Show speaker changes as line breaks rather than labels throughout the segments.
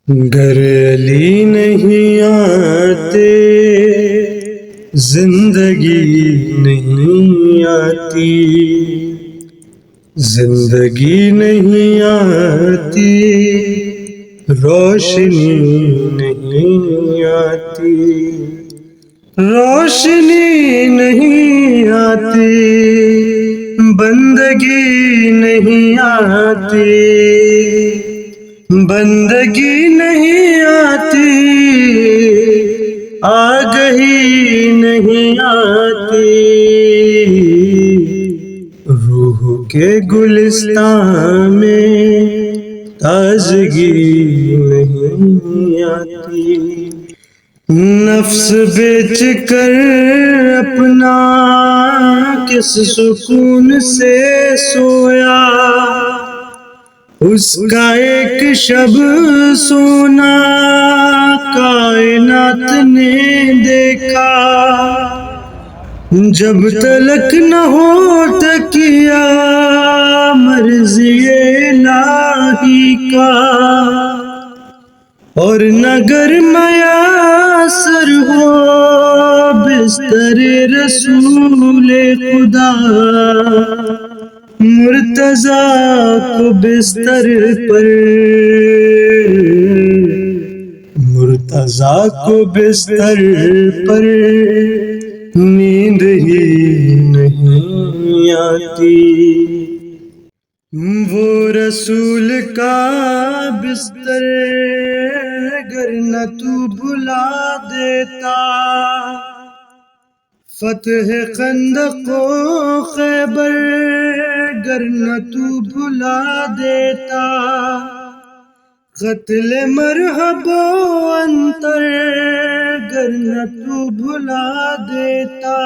گر علی نہیں آتے زندگی نہیں آتی، زندگی نہیں آتی، روشنی نہیں آتی، روشنی نہیں آتی، بندگی نہیں آتی، بندگی نہیں آتی، آگہی نہیں آتی، روح کے گلستان میں تازگی نہیں آتی، نفس بیچ کر اپنا کس سکون سے سویا، اس کا ایک شب سونا کائنات نے دیکھا، جب تلک نہ ہو تکیا مرضی الہی کا، اور نگر میسر ہو بستر رسول خدا، مرتضیٰ کو بستر پر، مرتضیٰ کو بستر پر نیند ہی نہیں آتی، وہ رسول کا بستر گر نہ تو بھلا دیتا، فتح خندق و خیبر گر نہ تو بھلا دیتا، قتل مرحب و عنتر گر نہ تو بھلا دیتا،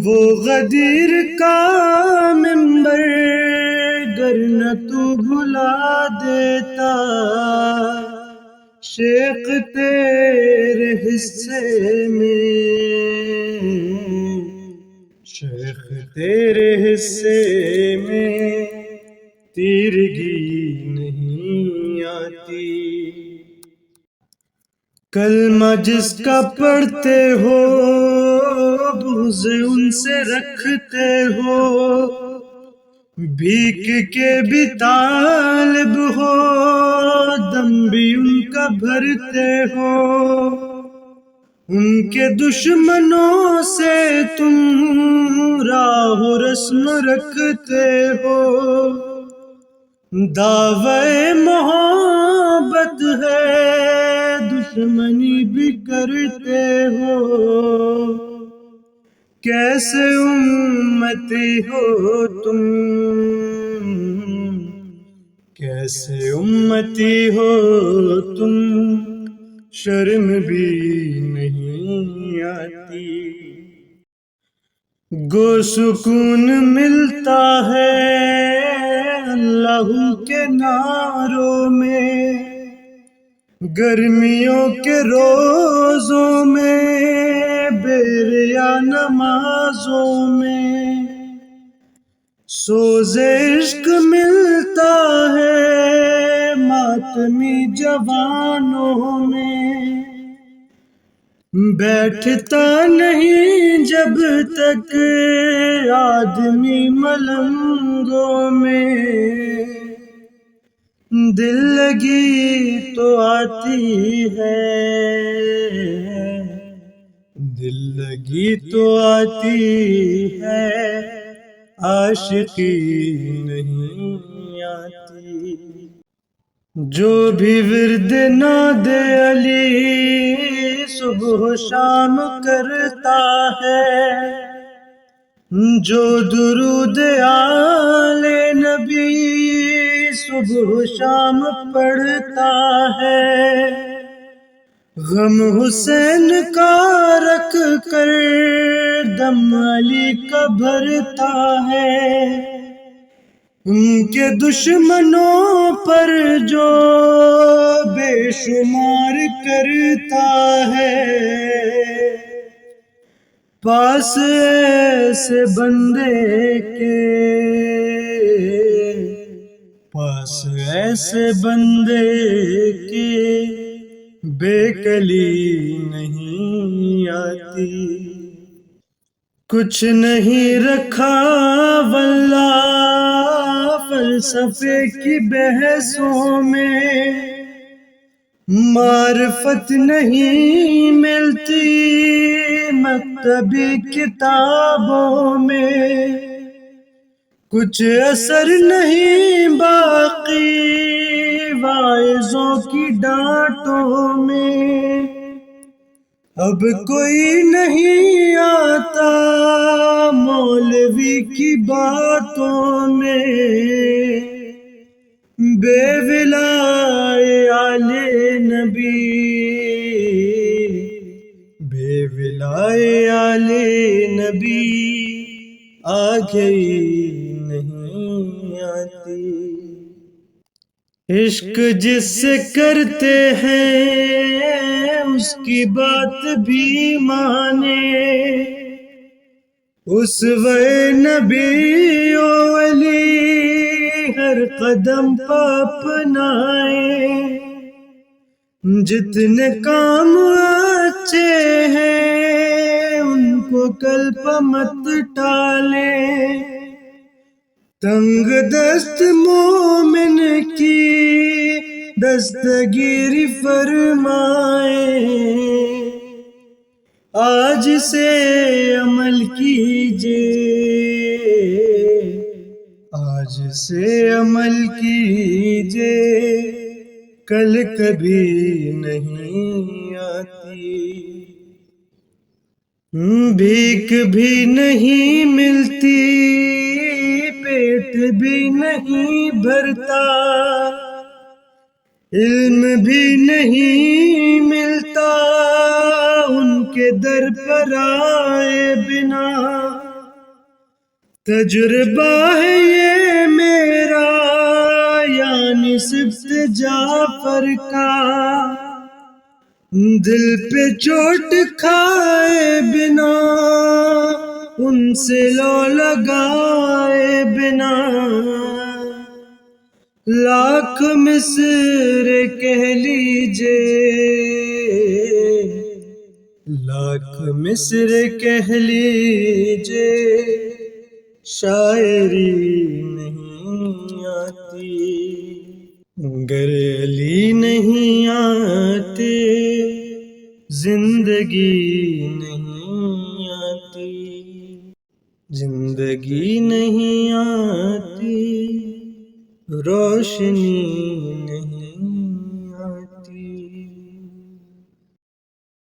وہ غدیر کا منبر گر نہ تو بھلا دیتا، شیخ تیرے حصے میں، شیخ تیرے حصے میں تیرگی نہیں آتی، کلمہ جس کا پڑھتے ہو بغض ان سے رکھتے ہو، بھیک کے بھی طالب ہو دم بھی ان کا بھرتے ہو، ان کے دشمنوں سے تم راہ و رسم رکھتے ہو، دعوی محبت ہے دشمنی بھی کرتے ہو، کیسے امتی ہو تم، کیسے امتی ہو تم، شرم بھی نہیں آتی، گو سکون ملتا ہے اللہ کے نعروں میں، گرمیوں کے روزوں میں بیریا نمازوں میں، سوز عشق ملتا ہے ماتمی جوانوں میں، بیٹھتا نہیں جب تک آدمی ملنگوں میں، دل لگی تو آتی ہے، دل لگی تو آتی ہے، عاشقی نہیں آتی، جو بھی ورد ناد علی صبح و شام کرتا ہے، جو درود آل نبی صبح و شام پڑھتا ہے، غم حسین کا رکھ کر دم علی کا بھرتا ہے، ان کے دشمنوں پر جو بے شمار کرتا ہے، پاس ایسے بندے کے، پاس پاس ایسے بندے کے بے کلی نہیں آتی، کچھ نہیں رکھا واللہ فلسفے کی بحثوں میں، معرفت نہیں ملتی مکتبی کتابوں میں، کچھ اثر نہیں باقی واعظوں کی ڈانٹوں میں، اب کوئی نہیں آتا مولوی کی باتوں میں، بے ولائے آلِ نبی، بے ولائے آلِ نبی آگے نہیں آتی۔ عشق جس سے کرتے ہیں اس کی بات بھی مانے، اسوہ نبی و ولی ہر قدم پہ اپنائے، جتنے کام اچھے ہیں ان کو کل پہ مت ٹالے، تنگ دست مومن کی دستگیری فرمائے، آج سے عمل کیجئے، آج سے عمل کیجئے، کل کبھی نہیں آتی، بھیک بھی نہیں ملتی پیٹ بھی نہیں بھرتا، علم بھی نہیں ملتا ان کے در پر آئے بنا، تجربہ ہے یہ میرا یعنی سبط جعفر کا، دل پہ چوٹ کھائے بنا ان سے لو لگائے بنا، لاکھ مصر کہہ لیجئے، لاکھ مصر کہہ لیجئے، شاعری نہیں آتی، گر علی نہیں آتے زندگی نہیں آتی، زندگی نہیں آتی، روشنی